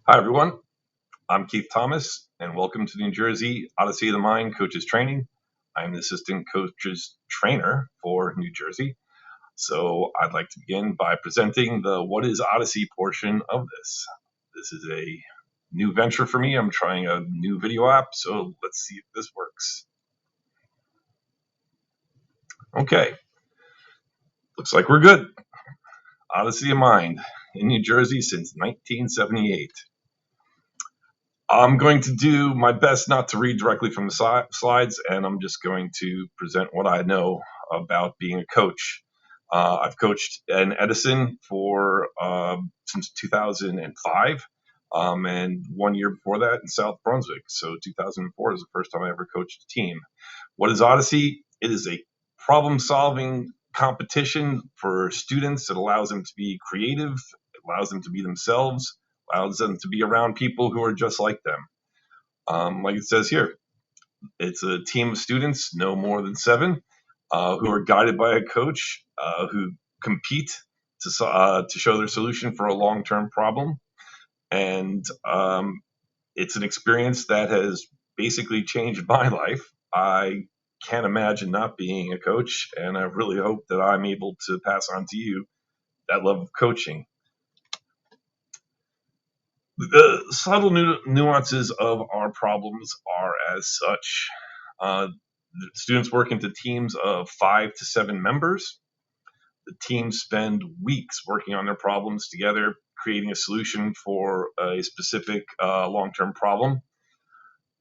Hi, everyone. I'm Keith Thomas, and welcome to the New Jersey Odyssey of the Mind Coaches Training. I'm the assistant coaches trainer for New Jersey. So I'd like to begin by presenting the What is Odyssey portion of this. This is a new venture for me. I'm trying a new video app, so let's see if this works. Okay, looks like we're good. Odyssey of Mind in New Jersey since 1978. I'm going to do my best not to read directly from the slides, and I'm just going to present what I know about being a coach. I've coached in Edison for since 2005, and 1 year before that in South Brunswick. So 2004 is the first time I ever coached a team. What is Odyssey? It is a problem-solving competition for students. It allows them to be creative. It allows them to be themselves, allows them to be around people who are just like them. Like it says here, it's a team of students, no more than seven, who are guided by a coach who compete to show their solution for a long-term problem. And it's an experience that has basically changed my life. I can't imagine not being a coach, and I really hope that I'm able to pass on to you that love of coaching. The subtle nuances of our problems are as such. The students work into teams of 5 to 7 members. The teams spend weeks working on their problems together, creating a solution for a specific long-term problem.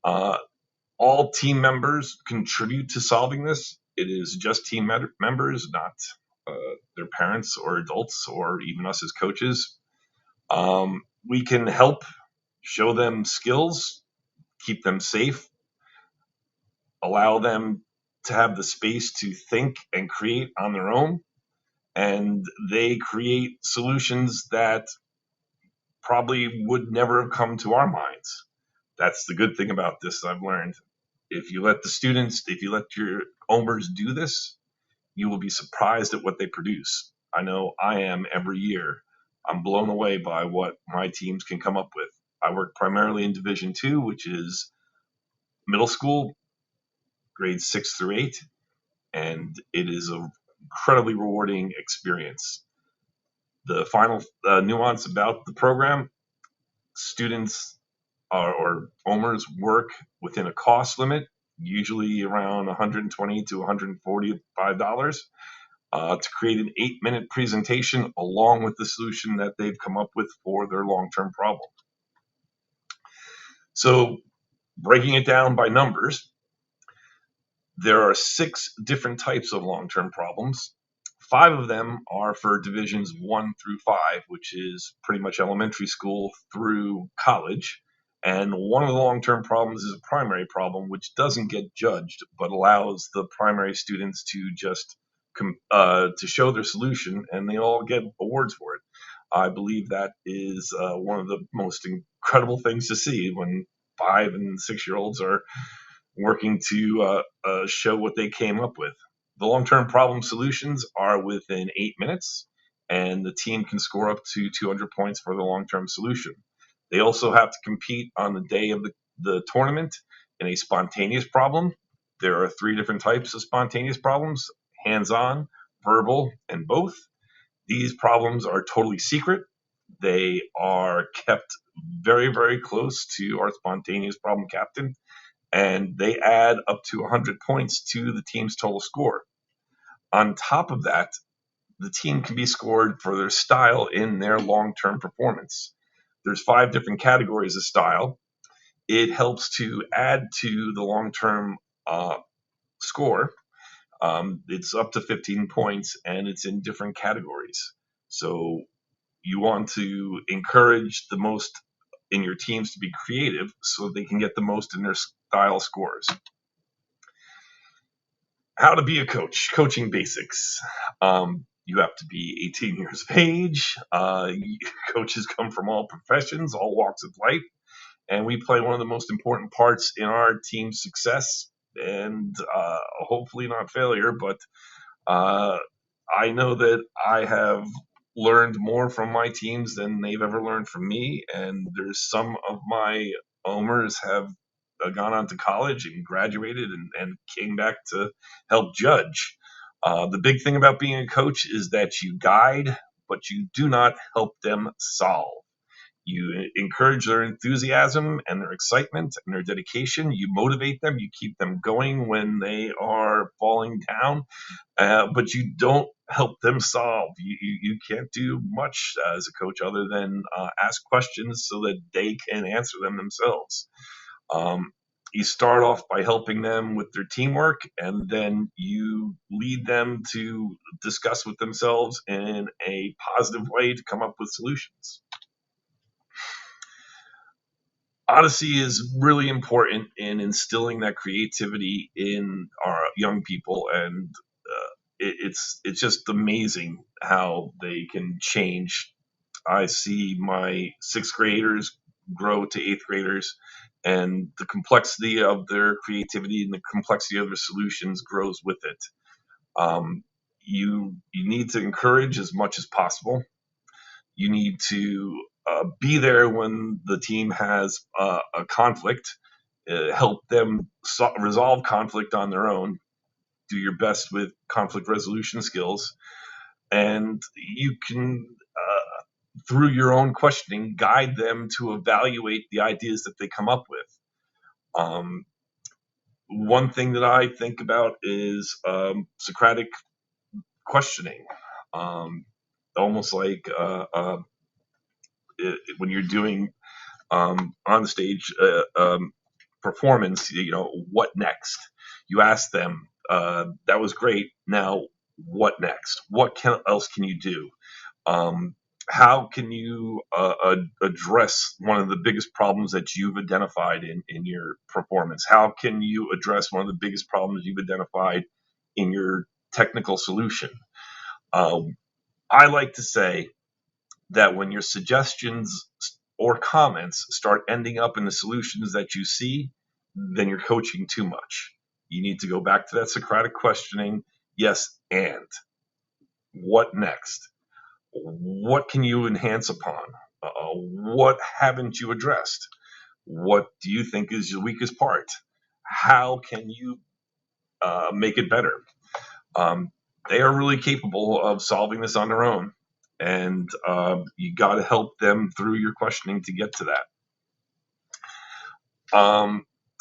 All team members contribute to solving this. It is just team members, not their parents or adults or even us as coaches. We can help show them skills, keep them safe, allow them to have the space to think and create on their own. And they create solutions that probably would never have come to our minds. That's the good thing about this, I've learned. If you let the students, if you let your OMers do this, you will be surprised at what they produce. I know I am every year. I'm blown away by what my teams can come up with. I work primarily in Division II, which is middle school, grades 6 through 8, and it is an incredibly rewarding experience. The final nuance about the program, students or OMers work within a cost limit, usually around $120 to $145, to create an 8-minute presentation along with the solution that they've come up with for their long-term problem. So breaking it down by numbers, there are 6 different types of long-term problems. 5 of them are for divisions 1 through 5, which is pretty much elementary school through college. And one of the long-term problems is a primary problem, which doesn't get judged, but allows the primary students to just to show their solution, and they all get awards for it. I believe that is one of the most incredible things to see when 5 and 6-year-olds are working to show what they came up with. The long-term problem solutions are within 8 minutes, and the team can score up to 200 points for the long-term solution. They also have to compete on the day of the tournament in a spontaneous problem. There are 3 different types of spontaneous problems: hands-on, verbal, and both. These problems are totally secret. They are kept very, very close to our spontaneous problem captain, and they add up to 100 points to the team's total score. On top of that, the team can be scored for their style in their long-term performance. There's 5 different categories of style. It helps to add to the long-term score. It's up to 15 points, and it's in different categories. So you want to encourage the most in your teams to be creative so they can get the most in their style scores. How to be a coach, coaching basics. You have to be 18 years of age. Coaches come from all professions, all walks of life, and we play one of the most important parts in our team's success and hopefully not failure. But I know that I have learned more from my teams than they've ever learned from me. And there's some of my owners have gone on to college and graduated and came back to help judge. The big thing about being a coach is that you guide, but you do not help them solve. You encourage their enthusiasm and their excitement and their dedication. You motivate them. You keep them going when they are falling down, but you don't help them solve. You can't do much as a coach other than ask questions so that they can answer them themselves. Um, you start off by helping them with their teamwork, and then you lead them to discuss with themselves in a positive way to come up with solutions. Odyssey is really important in instilling that creativity in our young people, and it's just amazing how they can change. I see my sixth graders grow to eighth graders, and the complexity of their creativity and the complexity of their solutions grows with it. Um, you need to encourage as much as possible. You need to be there when the team has a conflict, help them resolve conflict on their own, do your best with conflict resolution skills, and you can, through your own questioning, guide them to evaluate the ideas that they come up with. Um, One thing that I think about is Socratic questioning, um, almost like when you're doing on stage performance, what next? You ask them, that was great. Now, what next? Else can you do? Um, how can you address one of the biggest problems that you've identified in your performance? How can you address one of the biggest problems you've identified in your technical solution? Um, I like to say that when your suggestions or comments start ending up in the solutions that you see, then you're coaching too much. You need to go back to that Socratic questioning. Yes, and what next? What can you enhance upon? What haven't you addressed? What do you think is your weakest part? How can you make it better? Um, they are really capable of solving this on their own, and you got to help them through your questioning to get to that.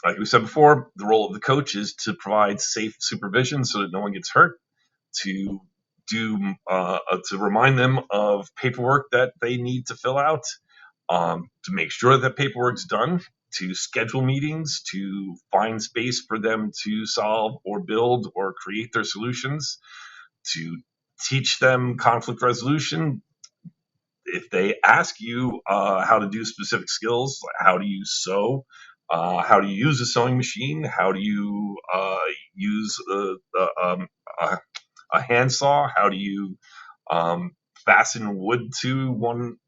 Like we said before, the role of the coach is to provide safe supervision so that no one gets hurt, to to remind them of paperwork that they need to fill out, to make sure that paperwork's done, to schedule meetings, to find space for them to solve or build or create their solutions, to teach them conflict resolution. If they ask you how to do specific skills, how do you sew? How do you use a sewing machine? How do you use a handsaw? How do you fasten wood to one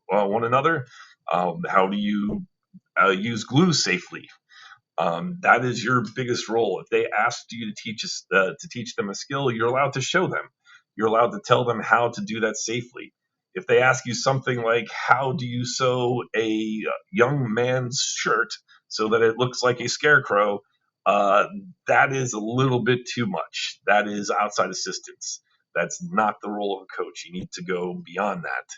another? How do you use glue safely? That is your biggest role. If they asked you to teach them a skill, you're allowed to show them. You're allowed to tell them how to do that safely. If they ask you something like, "How do you sew a young man's shirt so that it looks like a scarecrow?" Uh, that is a little bit too much. That is outside assistance. That's not the role of a coach. You need to go beyond that.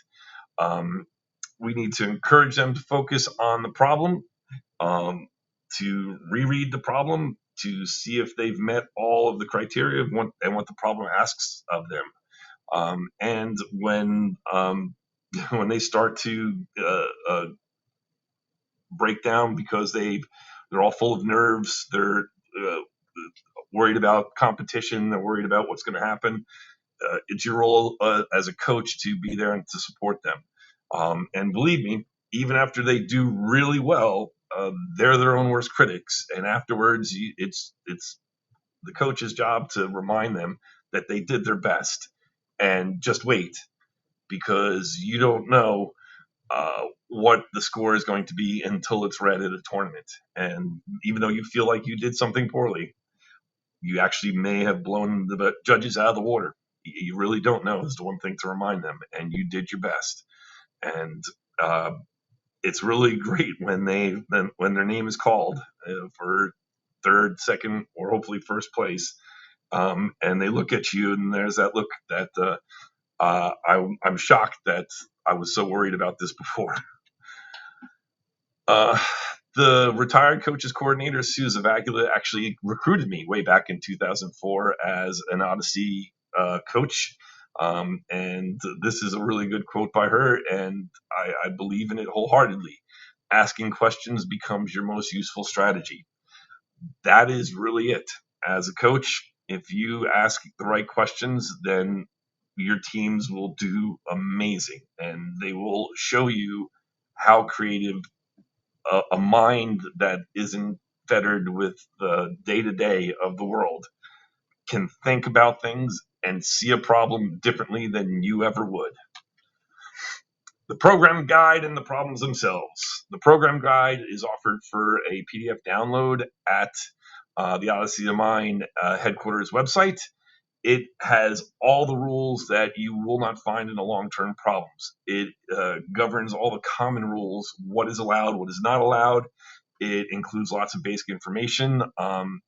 We need to encourage them to focus on the problem, um, to reread the problem to see if they've met all of the criteria of what the problem asks of them. And when they start to break down because they're all full of nerves, they're worried about competition, they're worried about what's going to happen. It's your role as a coach to be there and to support them. And believe me, even after they do really well, they're their own worst critics. And afterwards, it's the coach's job to remind them that they did their best. And just wait, because you don't know what the score is going to be until it's read at a tournament. And even though you feel like you did something poorly, you actually may have blown the judges out of the water. You really don't know is the one thing to remind them, and you did your best. And it's really great when their name is called for third, second, or hopefully first place, and they look at you, and there's that look that I'm shocked that I was so worried about this before. The retired coaches coordinator, Sue Zavagula, actually recruited me way back in 2004 as an Odyssey coach. And this is a really good quote by her, and I believe in it wholeheartedly. Asking questions becomes your most useful strategy. That is really it. As a coach, if you ask the right questions, then your teams will do amazing, and they will show you how creative a mind that isn't fettered with the day to day of the world can think about things and see a problem differently than you ever would. The program guide and the problems themselves. The program guide is offered for a PDF download at the Odyssey of Mind headquarters website. It has all the rules that you will not find in the long-term problems. It governs all the common rules, what is allowed, what is not allowed. It includes lots of basic information.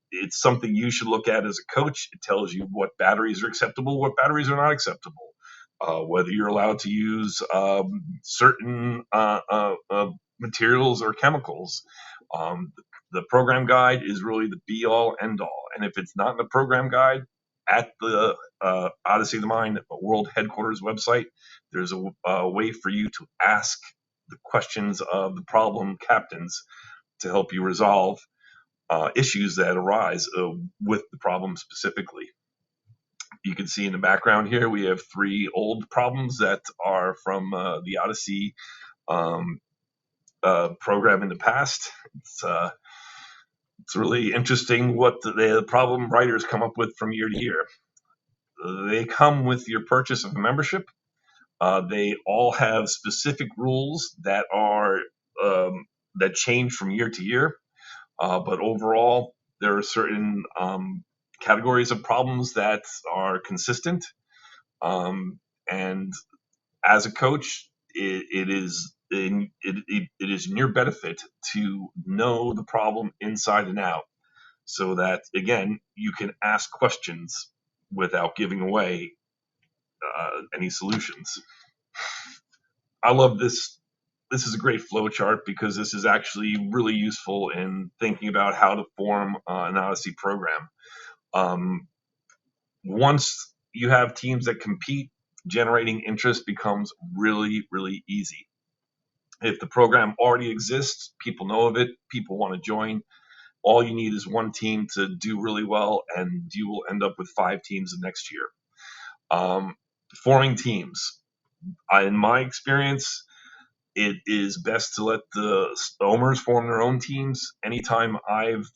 It's something you should look at as a coach. It tells you what batteries are acceptable, what batteries are not acceptable, whether you're allowed to use certain materials or chemicals. The program guide is really the be-all, end-all. And if it's not in the program guide, at the Odyssey of the Mind World Headquarters website, there's a way for you to ask the questions of the problem captains to help you resolve issues that arise with the problem specifically. You can see in the background here, we have 3 old problems that are from the Odyssey program in the past. It's really interesting what the problem writers come up with from year to year. They come with your purchase of a membership. They all have specific rules that are that change from year to year. But overall, there are certain categories of problems that are consistent. And as a coach, it is in your benefit to know the problem inside and out, so that again you can ask questions without giving away any solutions. I love this. This is a great flow chart because this is actually really useful in thinking about how to form an Odyssey program. Once you have teams that compete, generating interest becomes really, really easy. If the program already exists, people know of it, people want to join. All you need is one team to do really well, and you will end up with 5 teams the next year. Forming teams. In my experience, it is best to let the owners form their own teams. Anytime I've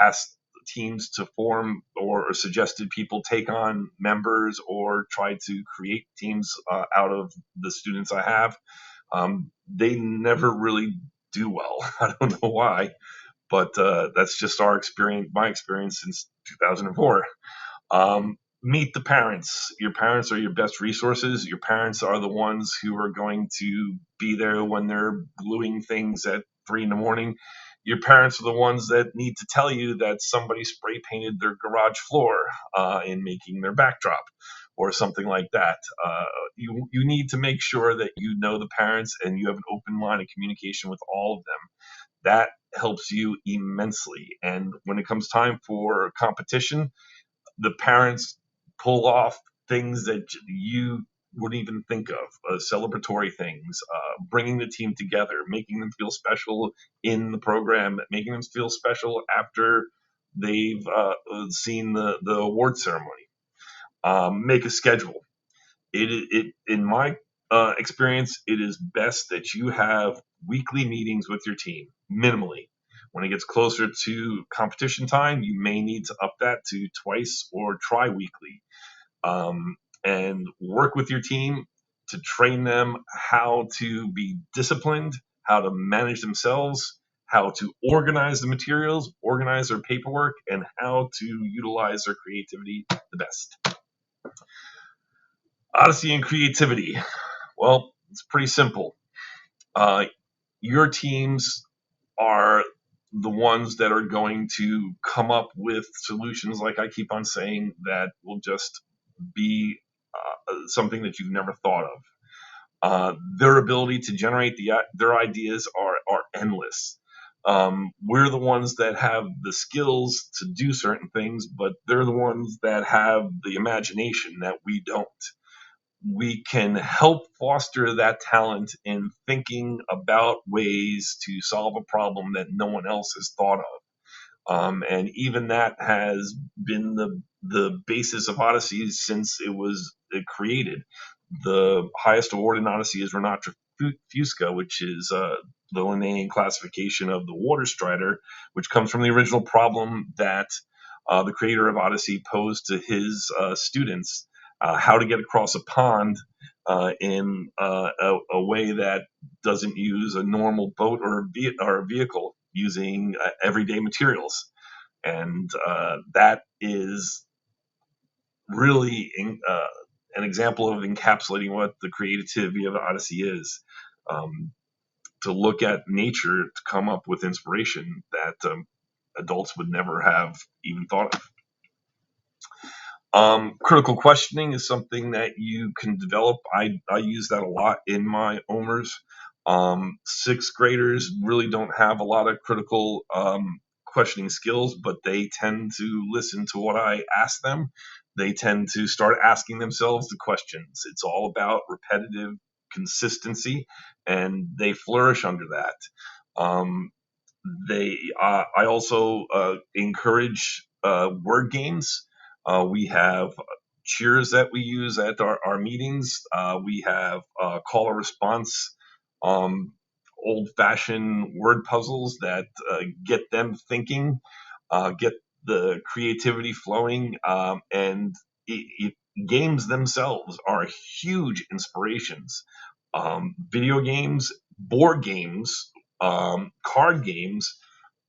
asked teams to form or suggested people take on members or try to create teams out of the students I have, they never really do well. I don't know why, but that's just my experience since 2004. Meet the parents. Your parents are your best resources. Your parents are the ones who are going to be there when they're gluing things at 3 a.m. Your parents are the ones that need to tell you that somebody spray painted their garage floor in making their backdrop or something like that. You need to make sure that you know the parents and you have an open line of communication with all of them. That helps you immensely. And when it comes time for competition, the parents pull off things that you wouldn't even think of, celebratory things, bringing the team together, making them feel special in the program, making them feel special after they've seen the award ceremony. Make a schedule. In my experience, it is best that you have weekly meetings with your team, minimally. When it gets closer to competition time, you may need to up that to twice or tri-weekly, and work with your team to train them how to be disciplined, how to manage themselves, how to organize the materials, organize their paperwork, and how to utilize their creativity the best. Odyssey and creativity. Well, it's pretty simple. Uh, your teams are the ones that are going to come up with solutions, like I keep on saying, that will just be something that you've never thought of. Their ability to generate their ideas are endless. We're the ones that have the skills to do certain things, but they're the ones that have the imagination that we don't. We can help foster that talent in thinking about ways to solve a problem that no one else has thought of. And even that has been the basis of Odyssey since it was created. The highest award in Odyssey is Renatra Fusca, which is the Linnaean classification of the water strider, which comes from the original problem that the creator of Odyssey posed to his students, how to get across a pond in a way that doesn't use a normal boat or a vehicle, using everyday materials. And that is really an example of encapsulating what the creativity of the Odyssey is. To look at nature to come up with inspiration that adults would never have even thought of. Critical questioning is something that you can develop. I use that a lot in my OMERs. Sixth graders really don't have a lot of critical questioning skills, but they tend to listen to what I ask them. They tend to start asking themselves the questions. It's all about repetitive consistency, and they flourish under that. Um, I also encourage word games. We have cheers that we use at our meetings. We have call or response, um, old fashioned word puzzles that get them thinking, get the creativity flowing, and games themselves are huge inspirations. Video games, board games, card games,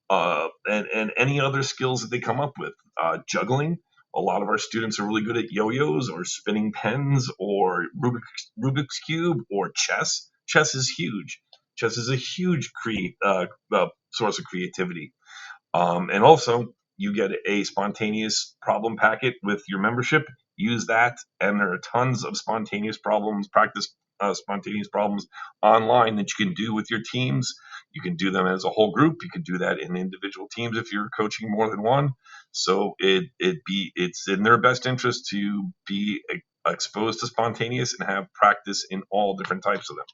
and any other skills that they come up with. Juggling. A lot of our students are really good at yo-yos or spinning pens or Rubik's Cube or chess. Chess is huge. Chess is a huge source of creativity. And also, you get a spontaneous problem packet with your membership. Use that, and there are tons of spontaneous problems, practice spontaneous problems online that you can do with your teams. You can do them as a whole group. You can do that in individual teams if you're coaching more than one. So it's in their best interest to be exposed to spontaneous and have practice in all different types of them.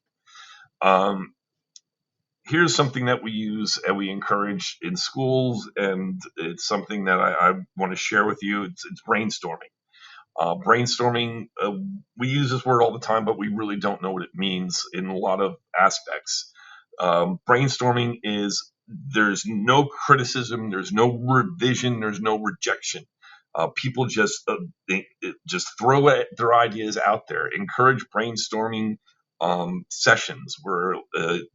Here's something that we use and we encourage in schools, and it's something that I want to share with you. It's brainstorming. Brainstorming, we use this word all the time, but we really don't know what it means in a lot of aspects. Brainstorming is, there's no criticism, there's no revision, there's no rejection. People just throw their ideas out there. Encourage brainstorming sessions where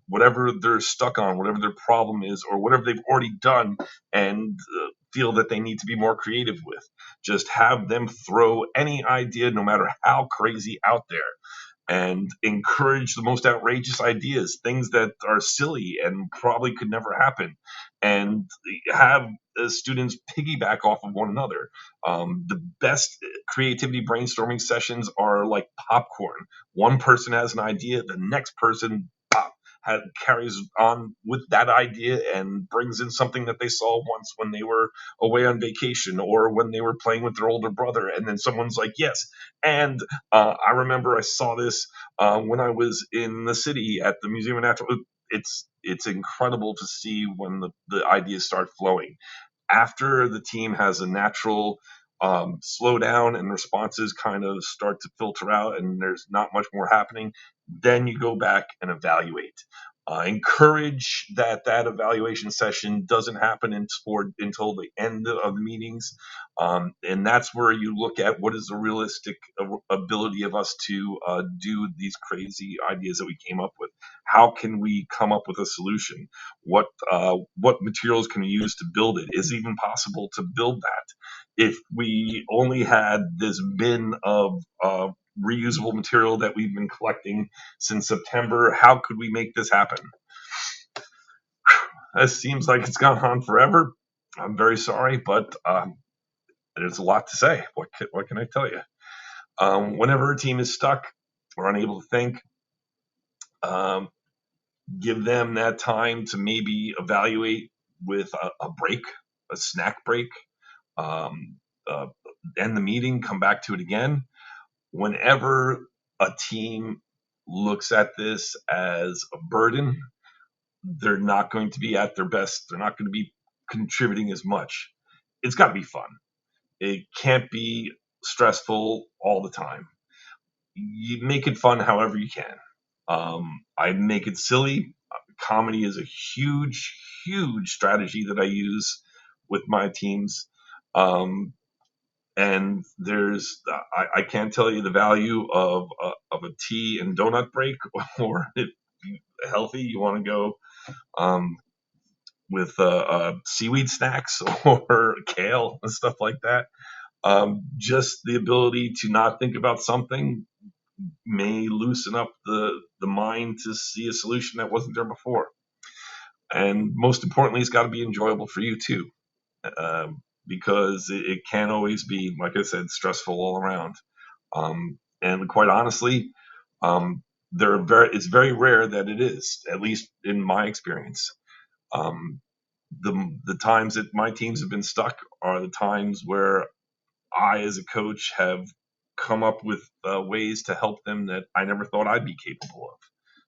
whatever they're stuck on, whatever their problem is, or whatever they've already done and feel that they need to be more creative with, just have them throw any idea, no matter how crazy, out there, and encourage the most outrageous ideas, things that are silly and probably could never happen, and have students piggyback off of one another. The best creativity brainstorming sessions are like popcorn. One person has an idea, the next person carries on with that idea and brings in something that they saw once when they were away on vacation or when they were playing with their older brother. And then someone's like, yes. And I remember I saw this when I was in the city at the Museum of Natural. It's incredible to see when the ideas start flowing. After the team has a natural slowdown and responses kind of start to filter out and there's not much more happening, then you go back and evaluate. Encourage that evaluation session doesn't happen until the end of the meetings, and that's where you look at what is the realistic ability of us to do these crazy ideas that we came up with. How can we come up with a solution? What materials can we use to build it? Is it even possible to build that? If we only had this bin of reusable material that we've been collecting since September. How could we make this happen? This seems like it's gone on forever. I'm very sorry, but there's a lot to say. What can I tell you? Whenever a team is stuck or unable to think, um, give them that time to maybe evaluate with a break, a snack break, um, uh, end the meeting, come back to it again. Whenever a team looks at this as a burden, they're not going to be at their best. They're not going to be contributing as much. It's got to be fun. It can't be stressful all the time. You make it fun however you can. I make it silly. Comedy is a huge, huge strategy that I use with my teams. And I can't tell you the value of a tea and donut break, or if you're healthy, you want to go um, with seaweed snacks or kale and stuff like that. Just the ability to not think about something may loosen up the mind to see a solution that wasn't there before. And most importantly, it's got to be enjoyable for you too, because it can't always be, like I said, stressful all around. And quite honestly, um, it's very rare that it is, at least in my experience. Um, the times that my teams have been stuck are the times where I, as a coach, have come up with ways to help them that I never thought I'd be capable of.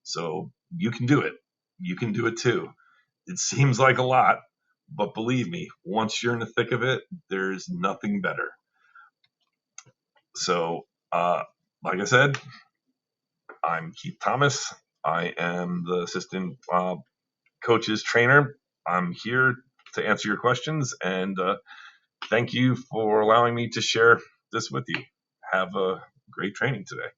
So you can do it. You can do it too. It seems like a lot, but believe me, once you're in the thick of it, there's nothing better. So, like I said, I'm Keith Thomas. I am the assistant coach's trainer. I'm here to answer your questions, and thank you for allowing me to share this with you. Have a great training today.